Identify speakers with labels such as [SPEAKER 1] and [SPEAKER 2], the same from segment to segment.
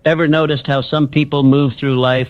[SPEAKER 1] Ever noticed how some people move through life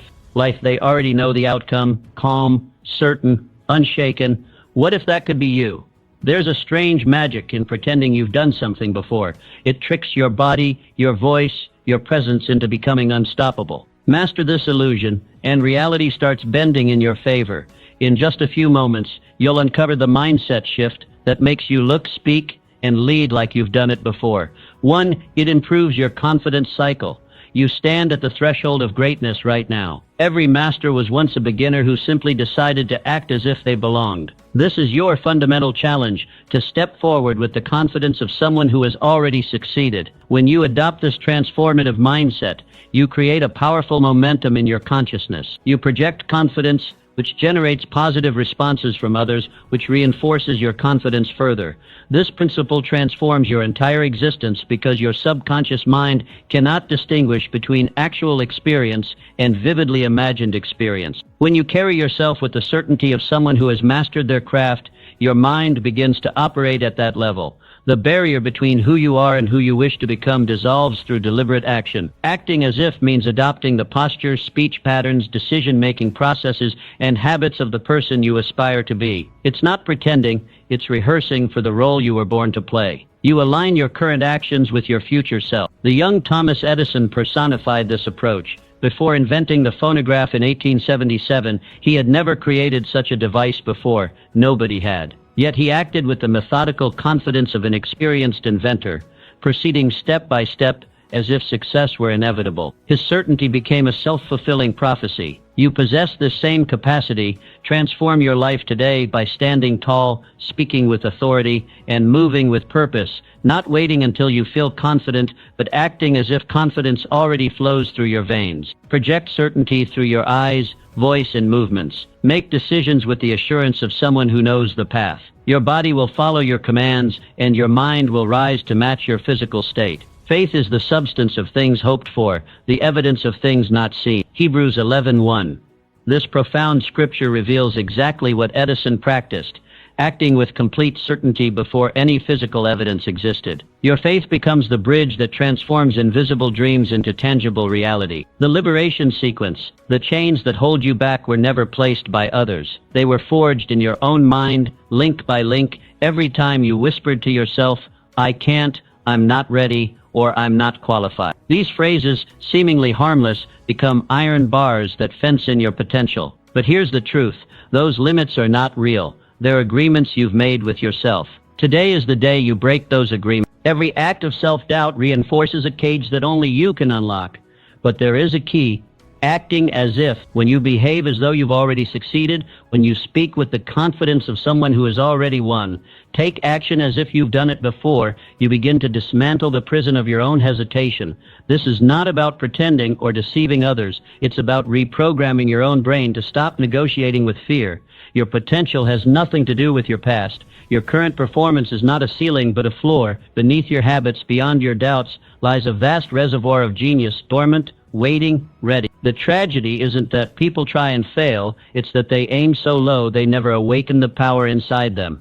[SPEAKER 1] they already know the outcome, calm, certain, unshaken? What if that could be you? There's a strange magic in pretending you've done something before. It tricks your body, your voice, your presence into becoming unstoppable. Master this illusion, and reality starts bending in your favor. In just a few moments, you'll uncover the mindset shift that makes you look, speak, and lead like you've done it before. 1. It improves your confidence cycle. You stand at the threshold of greatness right now. Every master was once a beginner who simply decided to act as if they belonged. This is your fundamental challenge, to step forward with the confidence of someone who has already succeeded. When you adopt this transformative mindset, you create a powerful momentum in your consciousness. You project confidence, which generates positive responses from others, which reinforces your confidence further. This principle transforms your entire existence because your subconscious mind cannot distinguish between actual experience and vividly imagined experience. When you carry yourself with the certainty of someone who has mastered their craft, your mind begins to operate at that level. The barrier between who you are and who you wish to become dissolves through deliberate action. Acting as if means adopting the posture, speech patterns, decision-making processes, and habits of the person you aspire to be. It's not pretending, it's rehearsing for the role you were born to play. You align your current actions with your future self. The young Thomas Edison personified this approach. Before inventing the phonograph in 1877, he had never created such a device before. Nobody had. Yet he acted with the methodical confidence of an experienced inventor, proceeding step by step as if success were inevitable. His certainty became a self-fulfilling prophecy. You possess this same capacity. Transform your life today by standing tall, speaking with authority, and moving with purpose, not waiting until you feel confident, but acting as if confidence already flows through your veins. Project certainty through your eyes, voice, and movements. Make decisions with the assurance of someone who knows the path. Your body will follow your commands, and your mind will rise to match your physical state. Faith is the substance of things hoped for, the evidence of things not seen. Hebrews 11:1. This profound scripture reveals exactly what Edison practiced, acting with complete certainty before any physical evidence existed. Your faith becomes the bridge that transforms invisible dreams into tangible reality. The liberation sequence. The chains that hold you back were never placed by others. They were forged in your own mind, link by link, every time you whispered to yourself, "I can't, I'm not ready," or "I'm not qualified." These phrases, seemingly harmless, become iron bars that fence in your potential. But here's the truth. Those limits are not real. They're agreements you've made with yourself. Today is the day you break those agreements. Every act of self-doubt reinforces a cage that only you can unlock. But there is a key. Acting as if. When you behave as though you've already succeeded, when you speak with the confidence of someone who has already won, take action as if you've done it before, you begin to dismantle the prison of your own hesitation. This is not about pretending or deceiving others. It's about reprogramming your own brain to stop negotiating with fear. Your potential has nothing to do with your past. Your current performance is not a ceiling but a floor. Beneath your habits, beyond your doubts, lies a vast reservoir of genius, dormant, waiting, ready. The tragedy isn't that people try and fail, it's that they aim so low they never awaken the power inside them.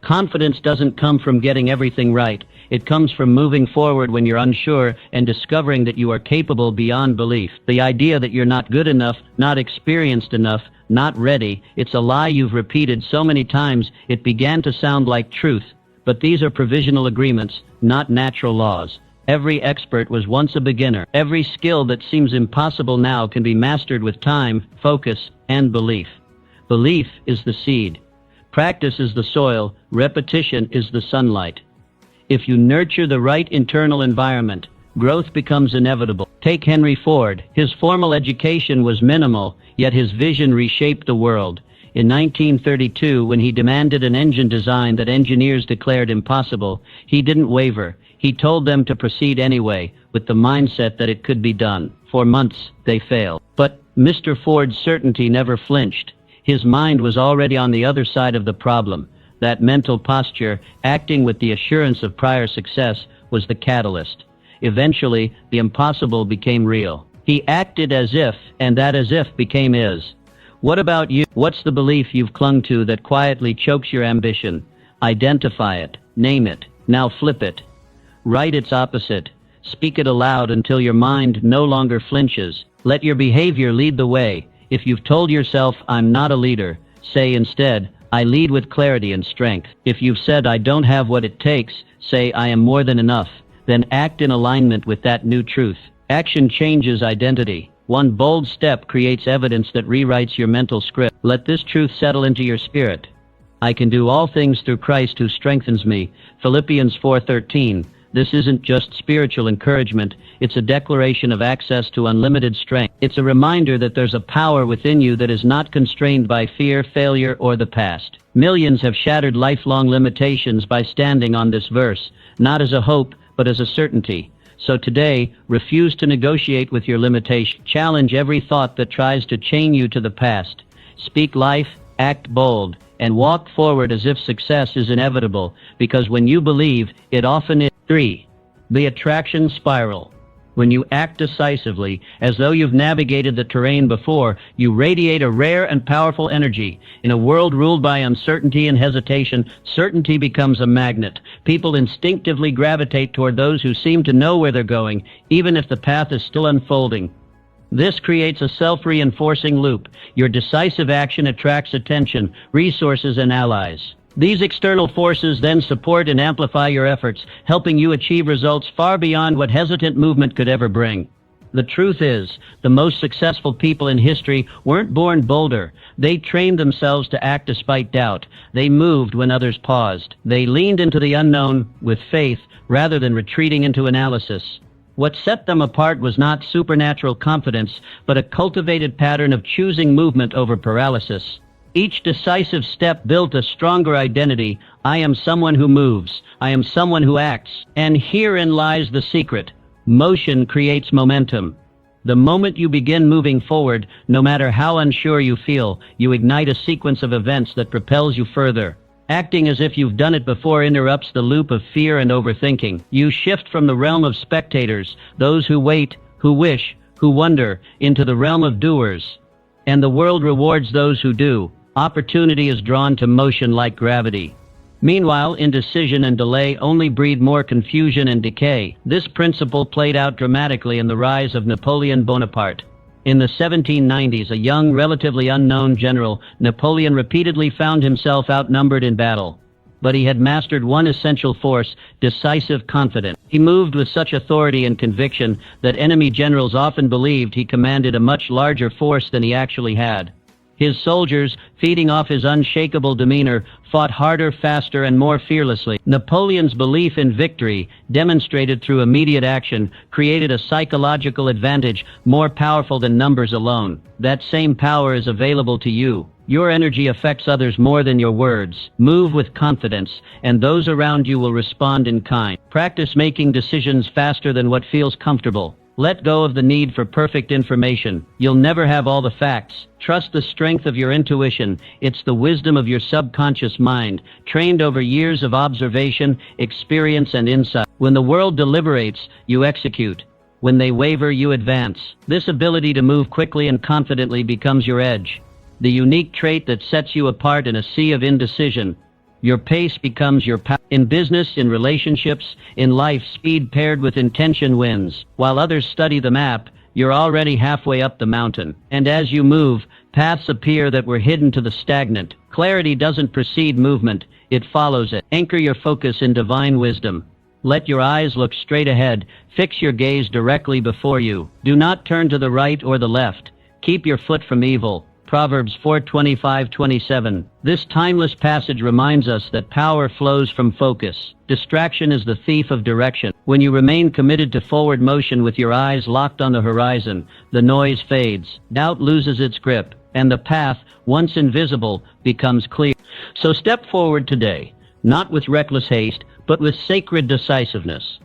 [SPEAKER 1] Confidence doesn't come from getting everything right. It comes from moving forward when you're unsure and discovering that you are capable beyond belief. The idea that you're not good enough, not experienced enough, not ready, it's a lie you've repeated so many times it began to sound like truth. But these are provisional agreements, not natural laws. Every expert was once a beginner. Every skill that seems impossible now can be mastered with time, focus, and belief. Belief is the seed. Practice is the soil. Repetition is the sunlight. If you nurture the right internal environment, growth becomes inevitable. Take Henry Ford. His formal education was minimal, yet his vision reshaped the world. In 1932, when he demanded an engine design that engineers declared impossible, he didn't waver. He told them to proceed anyway, with the mindset that it could be done. For months, they failed. But Mr. Ford's certainty never flinched. His mind was already on the other side of the problem. That mental posture, acting with the assurance of prior success, was the catalyst. Eventually, the impossible became real. He acted as if, and that as if became is. What about you? What's the belief you've clung to that quietly chokes your ambition? Identify it. Name it. Now flip it. Write its opposite. Speak it aloud until your mind no longer flinches. Let your behavior lead the way. If you've told yourself, "I'm not a leader," say instead, "I lead with clarity and strength." If you've said, "I don't have what it takes," say, "I am more than enough." Then act in alignment with that new truth. Action changes identity. One bold step creates evidence that rewrites your mental script. Let this truth settle into your spirit. I can do all things through Christ who strengthens me. Philippians 4:13. This isn't just spiritual encouragement, it's a declaration of access to unlimited strength. It's a reminder that there's a power within you that is not constrained by fear, failure, or the past. Millions have shattered lifelong limitations by standing on this verse, not as a hope, but as a certainty. So today, refuse to negotiate with your limitation. Challenge every thought that tries to chain you to the past. Speak life, act bold, and walk forward as if success is inevitable, because when you believe, it often is. 3. The attraction spiral. When you act decisively, as though you've navigated the terrain before, you radiate a rare and powerful energy. In a world ruled by uncertainty and hesitation, certainty becomes a magnet. People instinctively gravitate toward those who seem to know where they're going, even if the path is still unfolding. This creates a self-reinforcing loop. Your decisive action attracts attention, resources, and allies. These external forces then support and amplify your efforts, helping you achieve results far beyond what hesitant movement could ever bring. The truth is, the most successful people in history weren't born bolder. They trained themselves to act despite doubt. They moved when others paused. They leaned into the unknown with faith rather than retreating into analysis. What set them apart was not supernatural confidence, but a cultivated pattern of choosing movement over paralysis. Each decisive step built a stronger identity. I am someone who moves. I am someone who acts. And herein lies the secret. Motion creates momentum. The moment you begin moving forward, no matter how unsure you feel, you ignite a sequence of events that propels you further. Acting as if you've done it before interrupts the loop of fear and overthinking. You shift from the realm of spectators, those who wait, who wish, who wonder, into the realm of doers. And the world rewards those who do. Opportunity is drawn to motion like gravity. Meanwhile, indecision and delay only breed more confusion and decay. This principle played out dramatically in the rise of Napoleon Bonaparte. In the 1790s, a young, relatively unknown general, Napoleon repeatedly found himself outnumbered in battle. But he had mastered one essential force, decisive confidence. He moved with such authority and conviction that enemy generals often believed he commanded a much larger force than he actually had. His soldiers, feeding off his unshakable demeanor, fought harder, faster, and more fearlessly. Napoleon's belief in victory, demonstrated through immediate action, created a psychological advantage more powerful than numbers alone. That same power is available to you. Your energy affects others more than your words. Move with confidence, and those around you will respond in kind. Practice making decisions faster than what feels comfortable. Let go of the need for perfect information. You'll never have all the facts. Trust the strength of your intuition. It's the wisdom of your subconscious mind, trained over years of observation, experience, and insight. When the world deliberates, you execute. When they waver, you advance. This ability to move quickly and confidently becomes your edge, the unique trait that sets you apart in a sea of indecision. Your pace becomes your power. In business, in relationships, in life, speed paired with intention wins. While others study the map, you're already halfway up the mountain. And as you move, paths appear that were hidden to the stagnant. Clarity doesn't precede movement, it follows it. Anchor your focus in divine wisdom. Let your eyes look straight ahead. Fix your gaze directly before you. Do not turn to the right or the left. Keep your foot from evil. Proverbs 4:25-27. This timeless passage reminds us that power flows from focus. Distraction is the thief of direction. When you remain committed to forward motion with your eyes locked on the horizon, the noise fades, doubt loses its grip, and the path, once invisible, becomes clear. So step forward today, not with reckless haste, but with sacred decisiveness.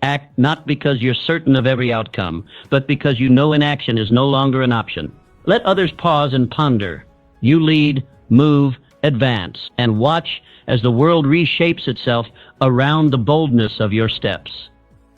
[SPEAKER 1] Act not because you're certain of every outcome, but because you know inaction is no longer an option. Let others pause and ponder. You lead, move, advance, and watch as the world reshapes itself around the boldness of your steps.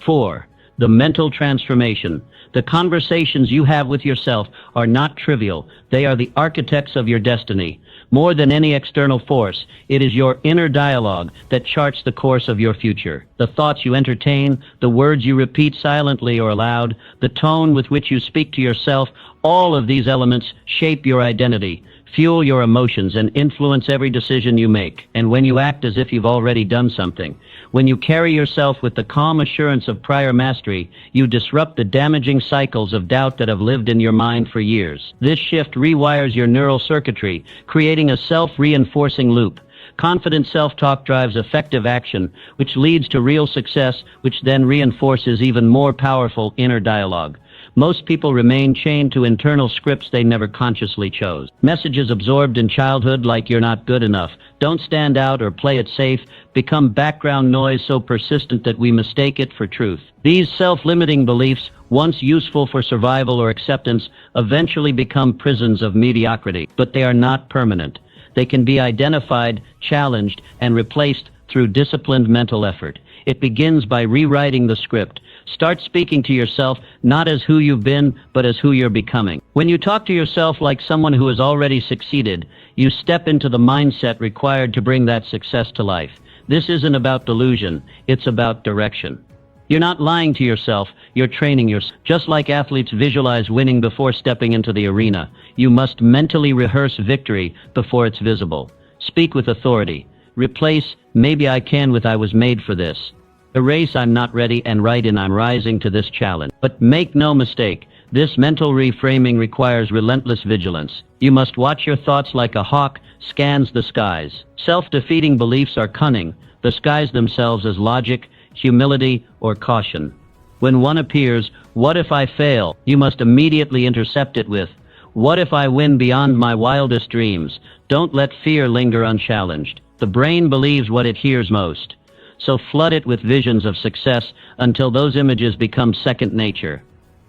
[SPEAKER 1] 4. The mental transformation. The conversations you have with yourself are not trivial. They are the architects of your destiny. More than any external force, it is your inner dialogue that charts the course of your future. The thoughts you entertain, the words you repeat silently or aloud, the tone with which you speak to yourself, all of these elements shape your identity, fuel your emotions, and influence every decision you make. And when you act as if you've already done something, when you carry yourself with the calm assurance of prior mastery, you disrupt the damaging cycles of doubt that have lived in your mind for years. This shift rewires your neural circuitry, creating a self-reinforcing loop. Confident self-talk drives effective action, which leads to real success, which then reinforces even more powerful inner dialogue. Most people remain chained to internal scripts they never consciously chose. Messages absorbed in childhood like "you're not good enough," "don't stand out," or "play it safe" become background noise so persistent that we mistake it for truth. These self-limiting beliefs, once useful for survival or acceptance, eventually become prisons of mediocrity. But they are not permanent. They can be identified, challenged, and replaced through disciplined mental effort. It begins by rewriting the script. Start speaking to yourself not as who you've been, but as who you're becoming. When you talk to yourself like someone who has already succeeded, you step into the mindset required to bring that success to life. This isn't about delusion, it's about direction. You're not lying to yourself, you're training yourself. Just like athletes visualize winning before stepping into the arena, you must mentally rehearse victory before it's visible. Speak with authority. Replace "maybe I can" with "I was made for this." Erase "I'm not ready" and write in "I'm rising to this challenge." But make no mistake, this mental reframing requires relentless vigilance. You must watch your thoughts like a hawk scans the skies. Self-defeating beliefs are cunning, disguise themselves as logic, humility, or caution. When one appears, "What if I fail?" you must immediately intercept it with, "What if I win beyond my wildest dreams?" Don't let fear linger unchallenged. The brain believes what it hears most. So flood it with visions of success until those images become second nature.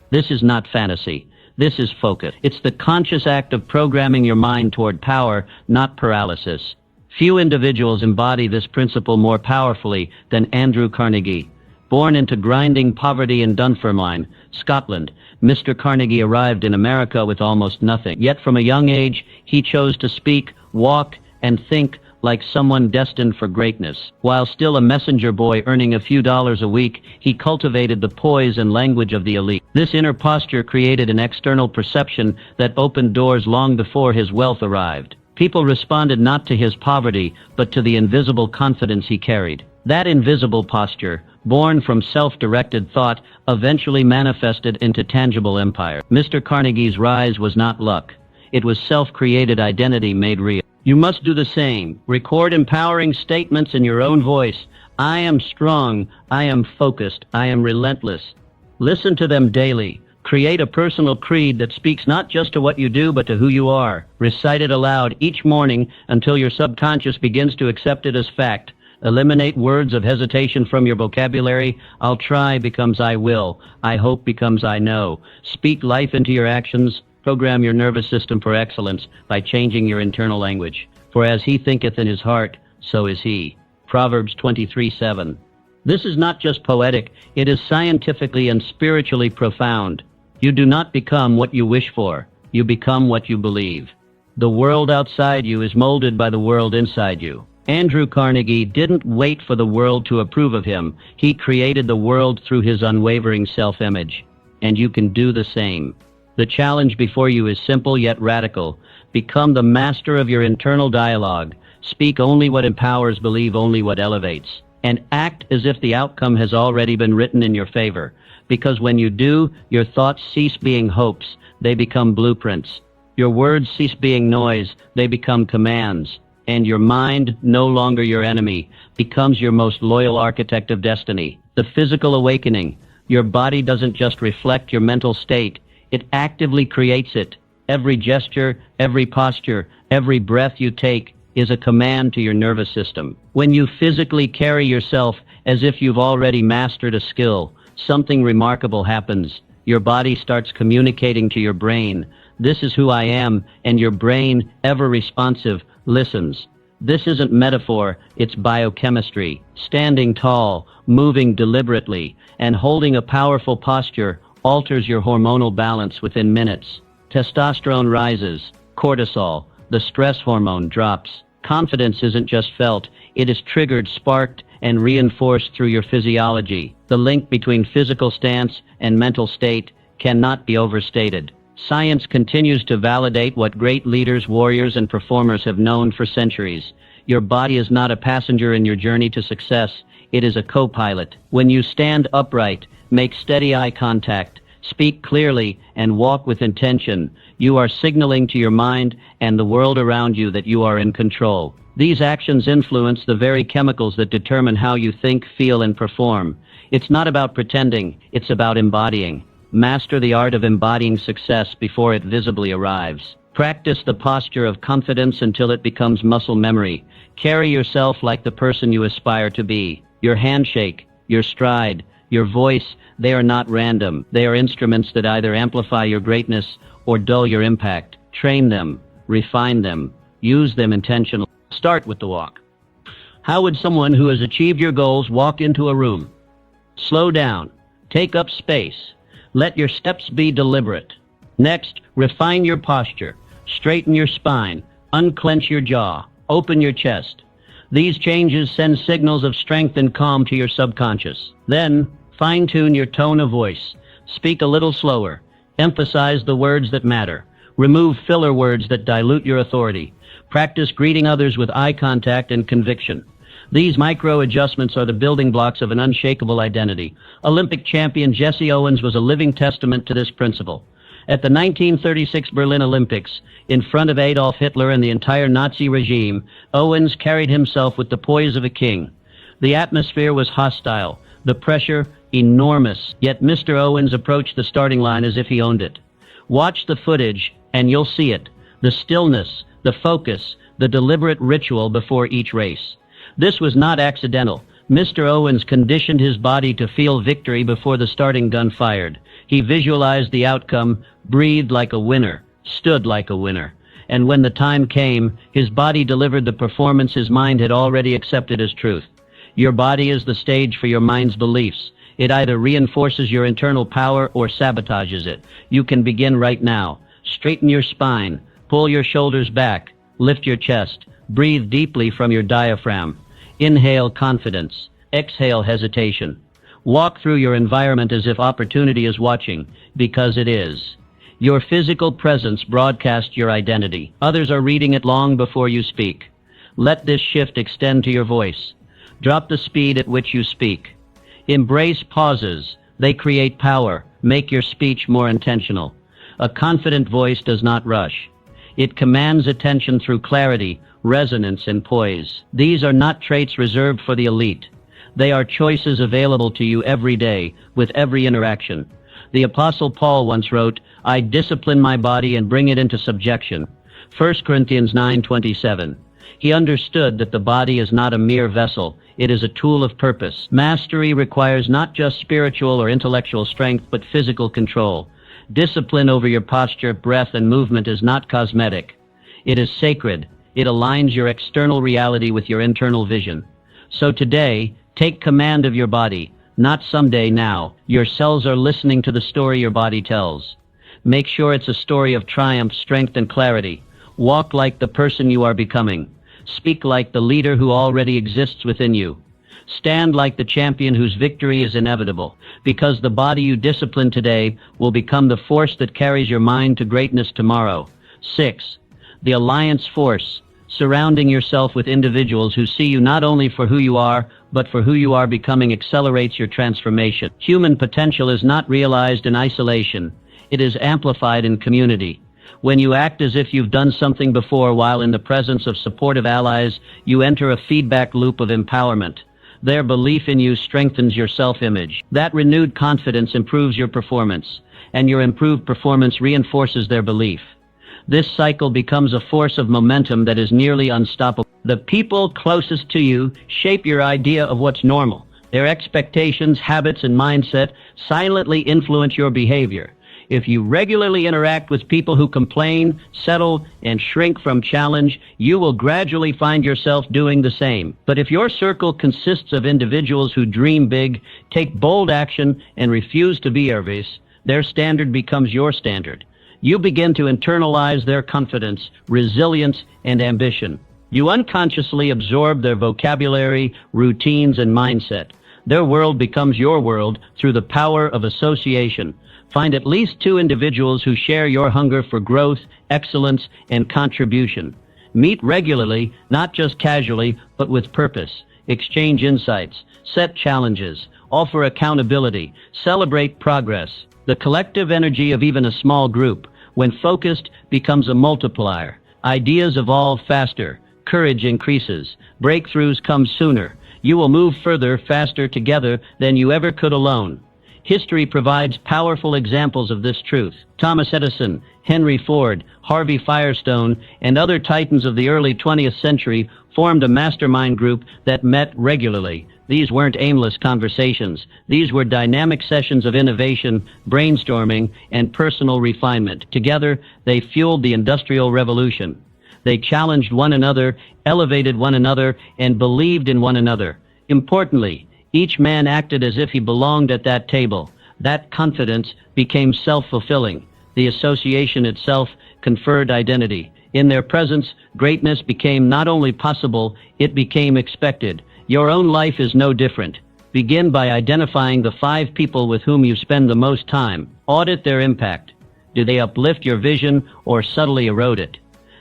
[SPEAKER 1] This is not fantasy. This is focus. It's the conscious act of programming your mind toward power, not paralysis. Few individuals embody this principle more powerfully than Andrew Carnegie. Born into grinding poverty in Dunfermline, Scotland, Mr. Carnegie arrived in America with almost nothing. Yet from a young age, he chose to speak, walk, and think like someone destined for greatness. While still a messenger boy earning a few dollars a week, he cultivated the poise and language of the elite. This inner posture created an external perception that opened doors long before his wealth arrived. People responded not to his poverty, but to the invisible confidence he carried. That invisible posture, born from self-directed thought, eventually manifested into tangible empire. Mr. Carnegie's rise was not luck. It was self-created identity made real. You must do the same. Record empowering statements in your own voice. "I am strong. I am focused. I am relentless." Listen to them daily. Create a personal creed that speaks not just to what you do, but to who you are. Recite it aloud each morning until your subconscious begins to accept it as fact. Eliminate words of hesitation from your vocabulary. "I'll try" becomes "I will." "I hope" becomes "I know." Speak life into your actions. Program your nervous system for excellence by changing your internal language. For as he thinketh in his heart, so is he. Proverbs 23:7. This is not just poetic, it is scientifically and spiritually profound. You do not become what you wish for, you become what you believe. The world outside you is molded by the world inside you. Andrew Carnegie didn't wait for the world to approve of him. He created the world through his unwavering self-image. And you can do the same. The challenge before you is simple yet radical. Become the master of your internal dialogue. Speak only what empowers, believe only what elevates. And act as if the outcome has already been written in your favor. Because when you do, your thoughts cease being hopes. They become blueprints. Your words cease being noise. They become commands. And your mind, no longer your enemy, becomes your most loyal architect of destiny. The physical awakening. Your body doesn't just reflect your mental state. It actively creates it. Every gesture, every posture, every breath you take is a command to your nervous system. When you physically carry yourself as if you've already mastered a skill, something remarkable happens. Your body starts communicating to your brain, "This is who I am," and your brain, ever responsive, listens. This isn't metaphor, it's biochemistry. Standing tall, moving deliberately, and holding a powerful posture, alters your hormonal balance within minutes. Testosterone rises, cortisol, the stress hormone, drops. Confidence isn't just felt, it is triggered, sparked, and reinforced through your physiology. The link between physical stance and mental state cannot be overstated. Science continues to validate what great leaders, warriors, and performers have known for centuries. Your body is not a passenger in your journey to success, it is a co-pilot. When you stand upright, make steady eye contact, speak clearly, and walk with intention, you are signaling to your mind and the world around you that you are in control. These actions influence the very chemicals that determine how you think, feel, and perform. It's not about pretending, it's about embodying. Master the art of embodying success before it visibly arrives. Practice the posture of confidence until it becomes muscle memory. Carry yourself like the person you aspire to be. Your handshake, your stride, your voice, they are not random. They are instruments that either amplify your greatness or dull your impact. Train them, refine them, use them intentionally. Start with the walk. How would someone who has achieved your goals walk into a room? Slow down. Take up space. Let your steps be deliberate. Next, refine your posture. Straighten your spine. Unclench your jaw. Open your chest. These changes send signals of strength and calm to your subconscious. Then, fine-tune your tone of voice. Speak a little slower. Emphasize the words that matter. Remove filler words that dilute your authority. Practice greeting others with eye contact and conviction. These micro-adjustments are the building blocks of an unshakable identity. Olympic champion Jesse Owens was a living testament to this principle. At the 1936 Berlin Olympics, in front of Adolf Hitler and the entire Nazi regime, Owens carried himself with the poise of a king. The atmosphere was hostile, the pressure enormous, yet Mr. Owens approached the starting line as if he owned it. Watch the footage, and you'll see it. The stillness, the focus, the deliberate ritual before each race. This was not accidental. Mr. Owens conditioned his body to feel victory before the starting gun fired. He visualized the outcome, breathed like a winner, stood like a winner. And when the time came, his body delivered the performance his mind had already accepted as truth. Your body is the stage for your mind's beliefs. It either reinforces your internal power or sabotages it. You can begin right now. Straighten your spine. Pull your shoulders back. Lift your chest. Breathe deeply from your diaphragm. Inhale confidence. Exhale hesitation. Walk through your environment as if opportunity is watching, because it is. Your physical presence broadcasts your identity. Others are reading it long before you speak. Let this shift extend to your voice. Drop the speed at which you speak. Embrace pauses. They create power. Make your speech more intentional. A confident voice does not rush. It commands attention through clarity, resonance, and poise. These are not traits reserved for the elite. They are choices available to you every day, with every interaction. The Apostle Paul once wrote, "I discipline my body and bring it into subjection." 1 Corinthians 9:27. He understood that the body is not a mere vessel, it is a tool of purpose. Mastery requires not just spiritual or intellectual strength, but physical control. Discipline over your posture, breath, and movement is not cosmetic. It is sacred. It aligns your external reality with your internal vision. So today, take command of your body, not someday, now. Your cells are listening to the story your body tells. Make sure it's a story of triumph, strength, and clarity. Walk like the person you are becoming. Speak like the leader who already exists within you. Stand like the champion whose victory is inevitable, because the body you discipline today will become the force that carries your mind to greatness tomorrow. 6. The alliance force. Surrounding yourself with individuals who see you not only for who you are, but for who you are becoming accelerates your transformation. Human potential is not realized in isolation. It is amplified in community. When you act as if you've done something before while in the presence of supportive allies, you enter a feedback loop of empowerment. Their belief in you strengthens your self-image. That renewed confidence improves your performance, and your improved performance reinforces their belief. This cycle becomes a force of momentum that is nearly unstoppable. The people closest to you shape your idea of what's normal. Their expectations, habits, and mindset silently influence your behavior. If you regularly interact with people who complain, settle, and shrink from challenge, you will gradually find yourself doing the same. But if your circle consists of individuals who dream big, take bold action, and refuse to be nervous, Their standard becomes your standard. You begin to internalize their confidence, resilience, and ambition. You unconsciously absorb their vocabulary, routines, and mindset. Their world becomes your world through the power of association. Find at least 2 individuals who share your hunger for growth, excellence, and contribution. Meet regularly, not just casually, but with purpose. Exchange insights, set challenges, offer accountability, celebrate progress. The collective energy of even a small group, when focused, becomes a multiplier. Ideas evolve faster. Courage increases. Breakthroughs come sooner. You will move further, faster together than you ever could alone. History provides powerful examples of this truth. Thomas Edison, Henry Ford, Harvey Firestone, and other titans of the early 20th century formed a mastermind group that met regularly. These weren't aimless conversations. These were dynamic sessions of innovation, brainstorming, and personal refinement. Together, they fueled the Industrial Revolution. They challenged one another, elevated one another, and believed in one another. Importantly, each man acted as if he belonged at that table. That confidence became self-fulfilling. The association itself conferred identity. In their presence, greatness became not only possible, it became expected. Your own life is no different. Begin by identifying the 5 people with whom you spend the most time. Audit their impact. Do they uplift your vision or subtly erode it?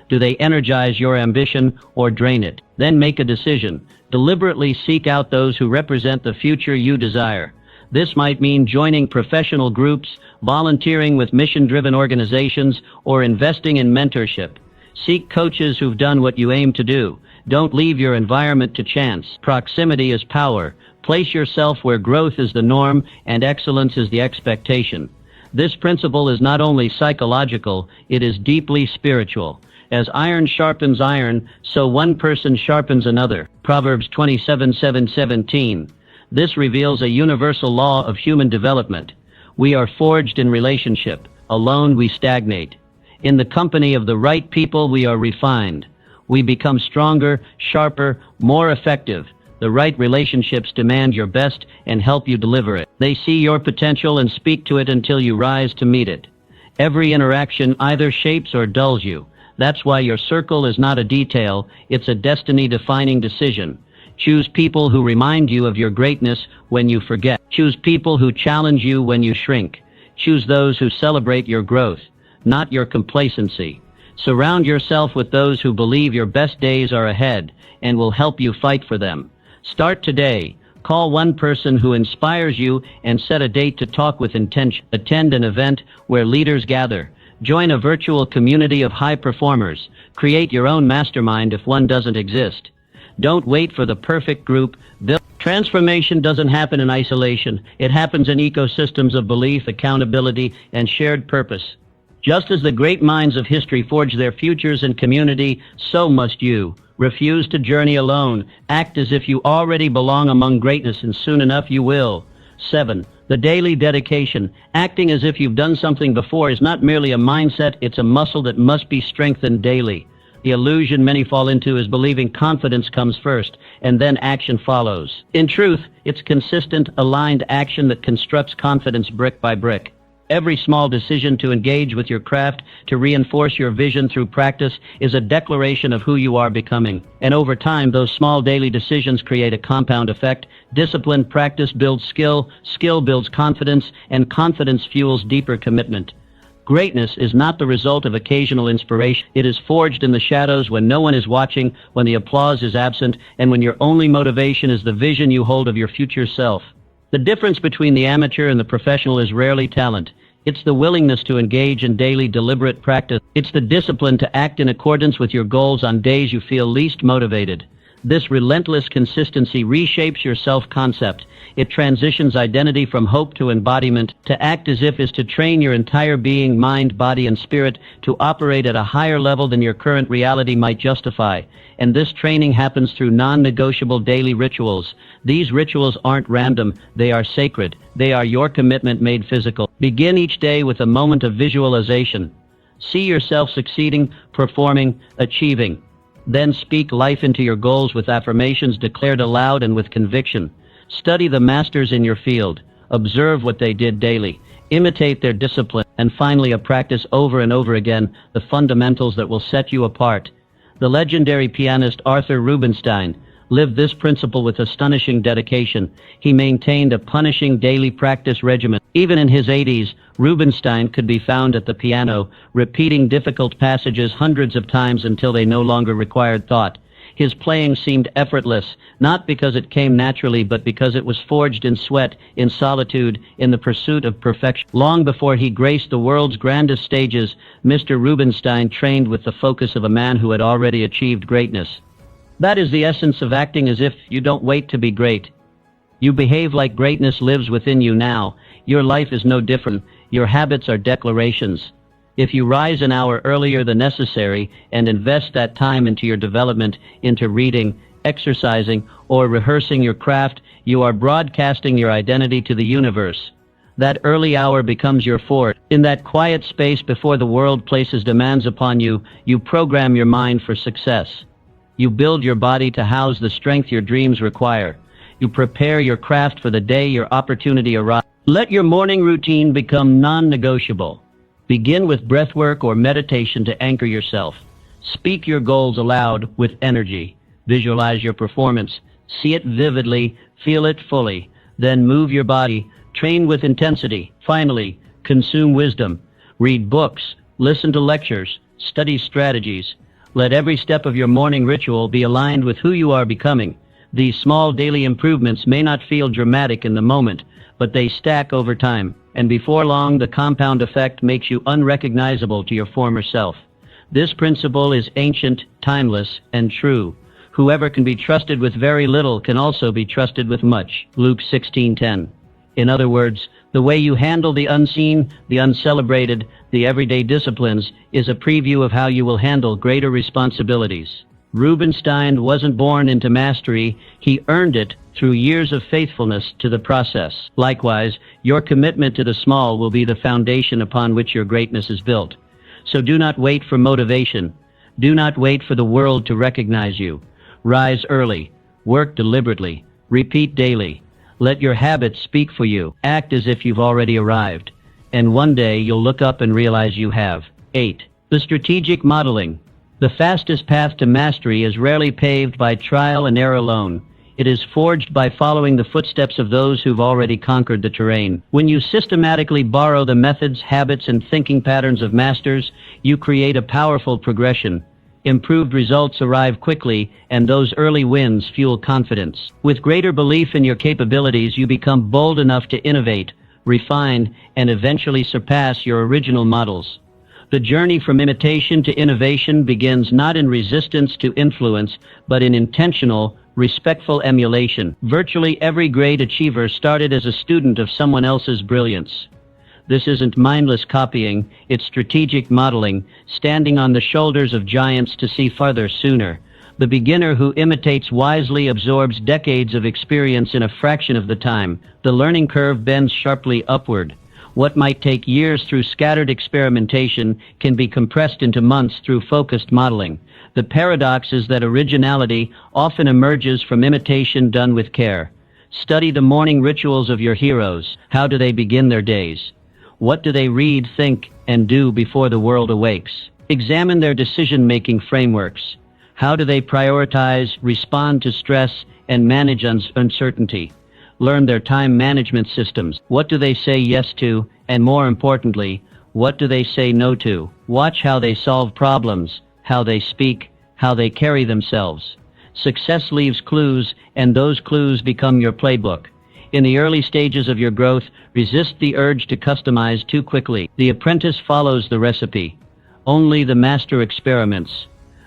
[SPEAKER 1] Do they energize your ambition or drain it? Then make a decision. Deliberately seek out those who represent the future you desire. This might mean joining professional groups, volunteering with mission-driven organizations, or investing in mentorship. Seek coaches who've done what you aim to do. Don't leave your environment to chance. Proximity is power. Place yourself where growth is the norm and excellence is the expectation. This principle is not only psychological, it is deeply spiritual. As iron sharpens iron, so one person sharpens another. Proverbs 27:17. This reveals a universal law of human development. We are forged in relationship. Alone we stagnate. In the company of the right people we are refined. We become stronger, sharper, more effective. The right relationships demand your best and help you deliver it. They see your potential and speak to it until you rise to meet it. Every interaction either shapes or dulls you. That's why your circle is not a detail, it's a destiny-defining decision. Choose people who remind you of your greatness when you forget. Choose people who challenge you when you shrink. Choose those who celebrate your growth, not your complacency. Surround yourself with those who believe your best days are ahead and will help you fight for them. Start today. Call one person who inspires you and set a date to talk with intention. Attend an event where leaders gather. Join a virtual community of high performers. Create your own mastermind if one doesn't exist. Don't wait for the perfect group. Transformation doesn't happen in isolation. It happens in ecosystems of belief, accountability, and shared purpose. Just as the great minds of history forged their futures in community, so must you. Refuse to journey alone. Act as if you already belong among greatness, and soon enough you will. 7. The daily dedication. Acting as if you've done something before is not merely a mindset, it's a muscle that must be strengthened daily. The illusion many fall into is believing confidence comes first, and then action follows. In truth, it's consistent, aligned action that constructs confidence brick by brick. Every small decision to engage with your craft, to reinforce your vision through practice, is a declaration of who you are becoming. And over time, those small daily decisions create a compound effect. Disciplined practice builds skill, skill builds confidence, and confidence fuels deeper commitment. Greatness is not the result of occasional inspiration. It is forged in the shadows when no one is watching, when the applause is absent, and when your only motivation is the vision you hold of your future self. The difference between the amateur and the professional is rarely talent. It's the willingness to engage in daily deliberate practice. It's the discipline to act in accordance with your goals on days you feel least motivated. This relentless consistency reshapes your self-concept. It transitions identity from hope to embodiment. To act as if is to train your entire being, mind, body, and spirit to operate at a higher level than your current reality might justify. And this training happens through non-negotiable daily rituals. These rituals aren't random, they are sacred. They are your commitment made physical. Begin each day with a moment of visualization. See yourself succeeding, performing, achieving. Then speak life into your goals with affirmations declared aloud and with conviction. Study the masters in your field. Observe what they did daily. Imitate their discipline, and finally practice over and over again the fundamentals that will set you apart. The legendary pianist Arthur Rubinstein lived this principle with astonishing dedication. He maintained a punishing daily practice regimen. Even in his 80s, Rubinstein could be found at the piano, repeating difficult passages hundreds of times until they no longer required thought. His playing seemed effortless, not because it came naturally, but because it was forged in sweat, in solitude, in the pursuit of perfection. Long before he graced the world's grandest stages, Mr. Rubinstein trained with the focus of a man who had already achieved greatness. That is the essence of acting as if you don't wait to be great. You behave like greatness lives within you now. Your life is no different. Your habits are declarations. If you rise an hour earlier than necessary and invest that time into your development, into reading, exercising, or rehearsing your craft, you are broadcasting your identity to the universe. That early hour becomes your fort. In that quiet space before the world places demands upon you, you program your mind for success. You build your body to house the strength your dreams require. You prepare your craft for the day your opportunity arrives. Let your morning routine become non-negotiable. Begin with breathwork or meditation to anchor yourself. Speak your goals aloud with energy. Visualize your performance. See it vividly, feel it fully. Then move your body. Train with intensity. Finally, consume wisdom. Read books. Listen to lectures. Study strategies. Let every step of your morning ritual be aligned with who you are becoming. These small daily improvements may not feel dramatic in the moment, but they stack over time. And before long, the compound effect makes you unrecognizable to your former self. This principle is ancient, timeless, and true. Whoever can be trusted with very little can also be trusted with much. Luke 16:10. In other words, the way you handle the unseen, the uncelebrated, the everyday disciplines is a preview of how you will handle greater responsibilities. Rubinstein wasn't born into mastery, he earned it through years of faithfulness to the process. Likewise, your commitment to the small will be the foundation upon which your greatness is built. So do not wait for motivation. Do not wait for the world to recognize you. Rise early. Work deliberately. Repeat daily. Let your habits speak for you. Act as if you've already arrived. And one day you'll look up and realize you have. 8. The strategic modeling. The fastest path to mastery is rarely paved by trial and error alone. It is forged by following the footsteps of those who've already conquered the terrain. When you systematically borrow the methods, habits, and thinking patterns of masters, you create a powerful progression. Improved results arrive quickly, and those early wins fuel confidence. With greater belief in your capabilities, you become bold enough to innovate, refine, and eventually surpass your original models. The journey from imitation to innovation begins not in resistance to influence, but in intentional, respectful emulation. Virtually every great achiever started as a student of someone else's brilliance. This isn't mindless copying, it's strategic modeling, standing on the shoulders of giants to see farther sooner. The beginner who imitates wisely absorbs decades of experience in a fraction of the time. The learning curve bends sharply upward. What might take years through scattered experimentation can be compressed into months through focused modeling. The paradox is that originality often emerges from imitation done with care. Study the morning rituals of your heroes. How do they begin their days? What do they read, think, and do before the world awakes? Examine their decision-making frameworks. How do they prioritize, respond to stress, and manage uncertainty? Learn their time management systems. What do they say yes to? And more importantly, what do they say no to? Watch how they solve problems, how they speak, how they carry themselves. Success leaves clues, and those clues become your playbook. In the early stages of your growth, resist the urge to customize too quickly. The apprentice follows the recipe. Only the master experiments.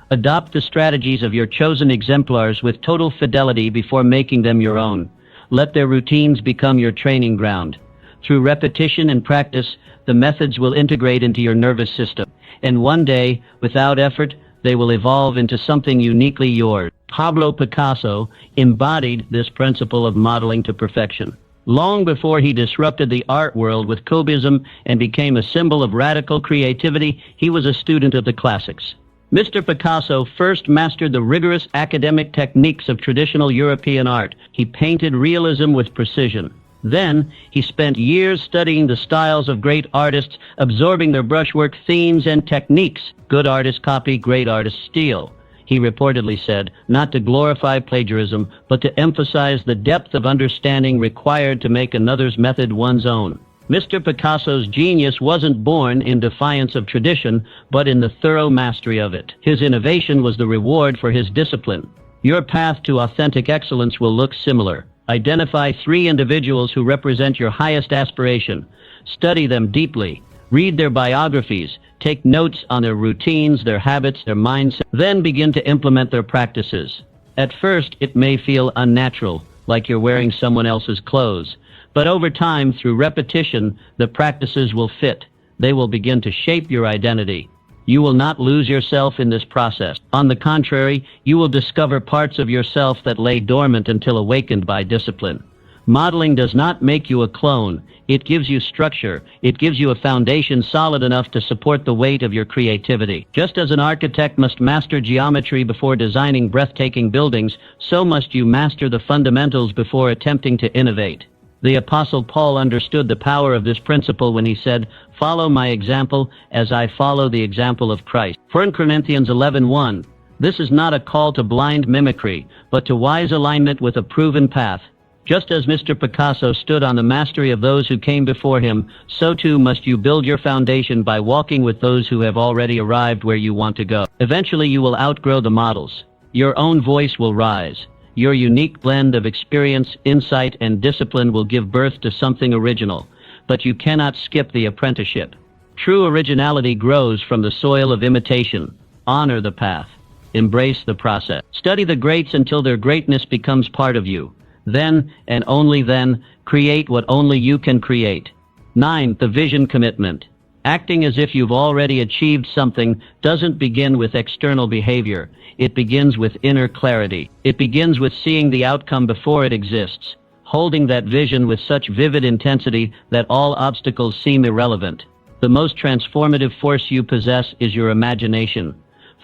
[SPEAKER 1] Adopt the strategies of your chosen exemplars with total fidelity before making them your own. Let their routines become your training ground. Through repetition and practice, the methods will integrate into your nervous system. And one day, without effort, they will evolve into something uniquely yours. Pablo Picasso embodied this principle of modeling to perfection. Long before he disrupted the art world with Cubism and became a symbol of radical creativity, he was a student of the classics. Mr. Picasso first mastered the rigorous academic techniques of traditional European art. He painted realism with precision. Then, he spent years studying the styles of great artists, absorbing their brushwork themes and techniques. Good artists copy, great artists steal. He reportedly said, not to glorify plagiarism, but to emphasize the depth of understanding required to make another's method one's own. Mr. Picasso's genius wasn't born in defiance of tradition, but in the thorough mastery of it. His innovation was the reward for his discipline. Your path to authentic excellence will look similar. Identify 3 individuals who represent your highest aspiration. Study them deeply. Read their biographies. Take notes on their routines, their habits, their mindset. Then begin to implement their practices. At first, it may feel unnatural, like you're wearing someone else's clothes. But over time, through repetition, the practices will fit. They will begin to shape your identity. You will not lose yourself in this process. On the contrary, you will discover parts of yourself that lay dormant until awakened by discipline. Modeling does not make you a clone. It gives you structure. It gives you a foundation solid enough to support the weight of your creativity. Just as an architect must master geometry before designing breathtaking buildings, so must you master the fundamentals before attempting to innovate. The Apostle Paul understood the power of this principle when he said, "Follow my example as I follow the example of Christ." 1 Corinthians 11:1. This is not a call to blind mimicry, but to wise alignment with a proven path. Just as Mr. Picasso stood on the mastery of those who came before him, so too must you build your foundation by walking with those who have already arrived where you want to go. Eventually you will outgrow the models. Your own voice will rise. Your unique blend of experience, insight, and discipline will give birth to something original. But you cannot skip the apprenticeship. True originality grows from the soil of imitation. Honor the path. Embrace the process. Study the greats until their greatness becomes part of you. Then, and only then, create what only you can create. 9. The vision commitment. Acting as if you've already achieved something doesn't begin with external behavior. It begins with inner clarity. It begins with seeing the outcome before it exists, holding that vision with such vivid intensity that all obstacles seem irrelevant. The most transformative force you possess is your imagination.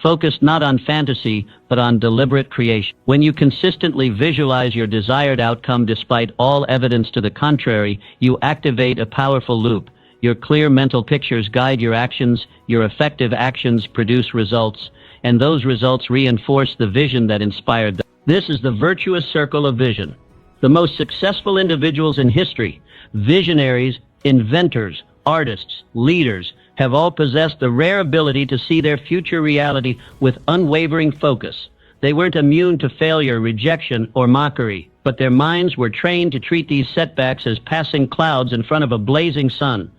[SPEAKER 1] Focus not on fantasy, but on deliberate creation. When you consistently visualize your desired outcome despite all evidence to the contrary, you activate a powerful loop. Your clear mental pictures guide your actions, your effective actions produce results, and those results reinforce the vision that inspired them. This is the virtuous circle of vision. The most successful individuals in history, visionaries, inventors, artists, leaders, have all possessed the rare ability to see their future reality with unwavering focus. They weren't immune to failure, rejection, or mockery, but their minds were trained to treat these setbacks as passing clouds in front of a blazing sun.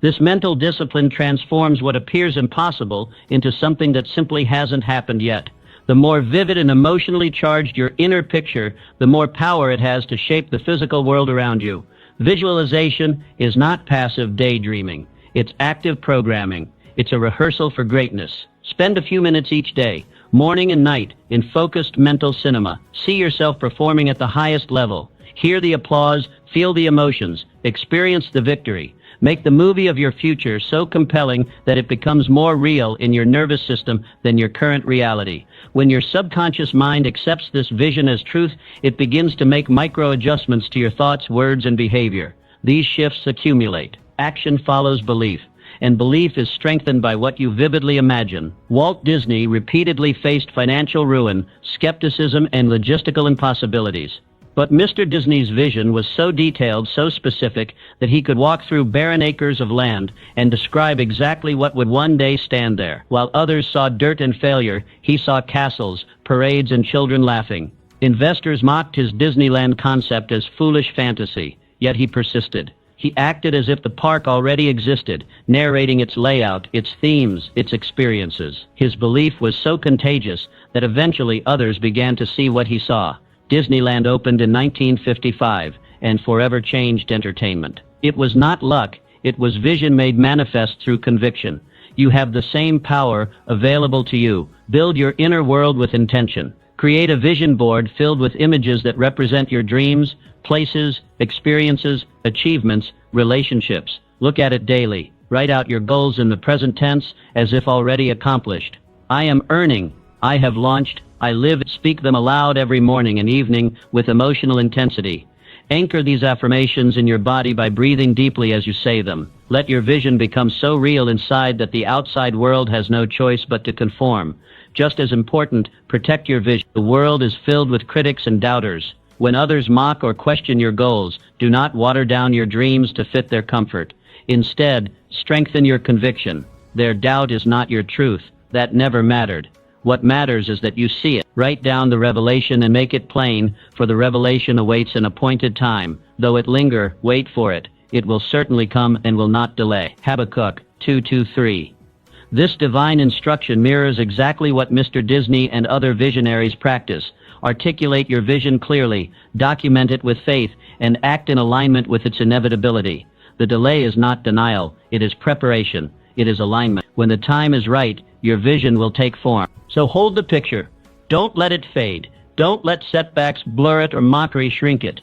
[SPEAKER 1] This mental discipline transforms what appears impossible into something that simply hasn't happened yet. The more vivid and emotionally charged your inner picture, the more power it has to shape the physical world around you. Visualization is not passive daydreaming. It's active programming. It's a rehearsal for greatness. Spend a few minutes each day, morning and night, in focused mental cinema. See yourself performing at the highest level. Hear the applause, feel the emotions, experience the victory. Make the movie of your future so compelling that it becomes more real in your nervous system than your current reality. When your subconscious mind accepts this vision as truth, it begins to make micro-adjustments to your thoughts, words, and behavior. These shifts accumulate. Action follows belief, and belief is strengthened by what you vividly imagine. Walt Disney repeatedly faced financial ruin, skepticism, and logistical impossibilities. But Mr. Disney's vision was so detailed, so specific, that he could walk through barren acres of land and describe exactly what would one day stand there. While others saw dirt and failure, he saw castles, parades, and children laughing. Investors mocked his Disneyland concept as foolish fantasy, yet he persisted. He acted as if the park already existed, narrating its layout, its themes, its experiences. His belief was so contagious that eventually others began to see what he saw. Disneyland opened in 1955 and forever changed entertainment. It was not luck, it was vision made manifest through conviction. You have the same power available to you. Build your inner world with intention. Create a vision board filled with images that represent your dreams, places, experiences, achievements, relationships. Look at it daily. Write out your goals in the present tense as if already accomplished. I am earning. I have launched. I live. Speak them aloud every morning and evening with emotional intensity. Anchor these affirmations in your body by breathing deeply as you say them. Let your vision become so real inside that the outside world has no choice but to conform. Just as important, protect your vision. The world is filled with critics and doubters. When others mock or question your goals, do not water down your dreams to fit their comfort. Instead, strengthen your conviction. Their doubt is not your truth. That never mattered. What matters is that you see it. Write down the revelation and make it plain, for the revelation awaits an appointed time. Though it linger, wait for it. It will certainly come and will not delay. Habakkuk 2:2-3. This divine instruction mirrors exactly what Mr. Disney and other visionaries practice. Articulate your vision clearly, document it with faith, and act in alignment with its inevitability. The delay is not denial, it is preparation, it is alignment. When the time is right, your vision will take form. So hold the picture. Don't let it fade. Don't let setbacks blur it or mockery shrink it.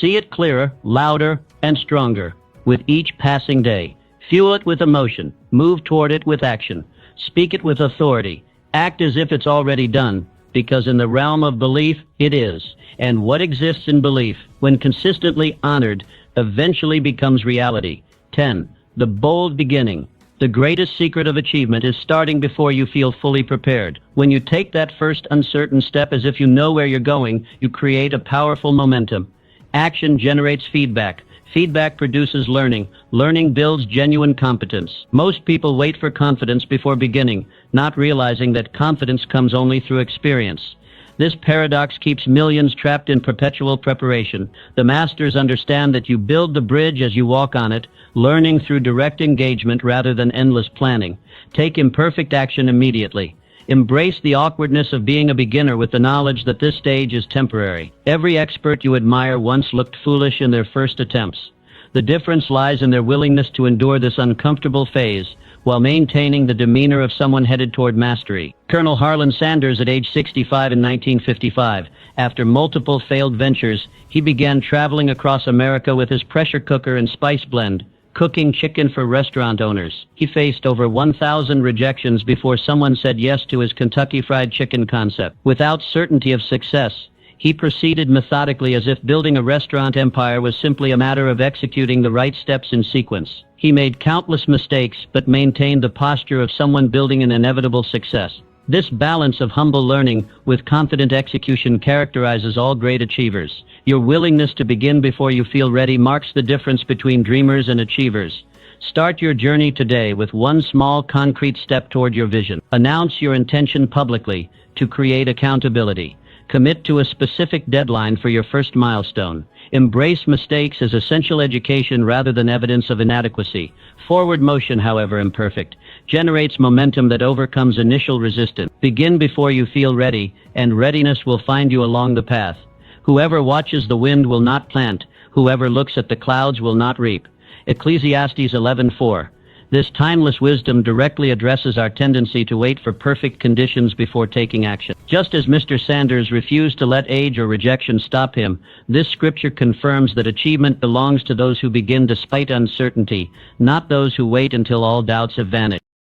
[SPEAKER 1] See it clearer, louder, and stronger with each passing day. Fuel it with emotion. Move toward it with action. Speak it with authority. Act as if it's already done, because in the realm of belief, it is. And what exists in belief, when consistently honored, eventually becomes reality. 10. The bold beginning. The greatest secret of achievement is starting before you feel fully prepared. When you take that first uncertain step as if you know where you're going, you create a powerful momentum. Action generates feedback. Feedback produces learning. Learning builds genuine competence. Most people wait for confidence before beginning, not realizing that confidence comes only through experience. This paradox keeps millions trapped in perpetual preparation. The masters understand that you build the bridge as you walk on it, learning through direct engagement rather than endless planning. Take imperfect action immediately. Embrace the awkwardness of being a beginner with the knowledge that this stage is temporary. Every expert you admire once looked foolish in their first attempts. The difference lies in their willingness to endure this uncomfortable phase while maintaining the demeanor of someone headed toward mastery. Colonel Harlan Sanders, at age 65 in 1955, after multiple failed ventures, he began traveling across America with his pressure cooker and spice blend, cooking chicken for restaurant owners. He faced over 1,000 rejections before someone said yes to his Kentucky Fried Chicken concept. Without certainty of success, he proceeded methodically as if building a restaurant empire was simply a matter of executing the right steps in sequence. He made countless mistakes, but maintained the posture of someone building an inevitable success. This balance of humble learning with confident execution characterizes all great achievers. Your willingness to begin before you feel ready marks the difference between dreamers and achievers. Start your journey today with one small concrete step toward your vision. Announce your intention publicly to create accountability. Commit to a specific deadline for your first milestone. Embrace mistakes as essential education rather than evidence of inadequacy. Forward motion, however imperfect, generates momentum that overcomes initial resistance. Begin before you feel ready, and readiness will find you along the path. Whoever watches the wind will not plant. Whoever looks at the clouds will not reap. Ecclesiastes 11:4. This timeless wisdom directly addresses our tendency to wait for perfect conditions before taking action. Just as Mr. Sanders refused to let age or rejection stop him, this scripture confirms that achievement belongs to those who begin despite uncertainty, not those who wait until all doubts have vanished.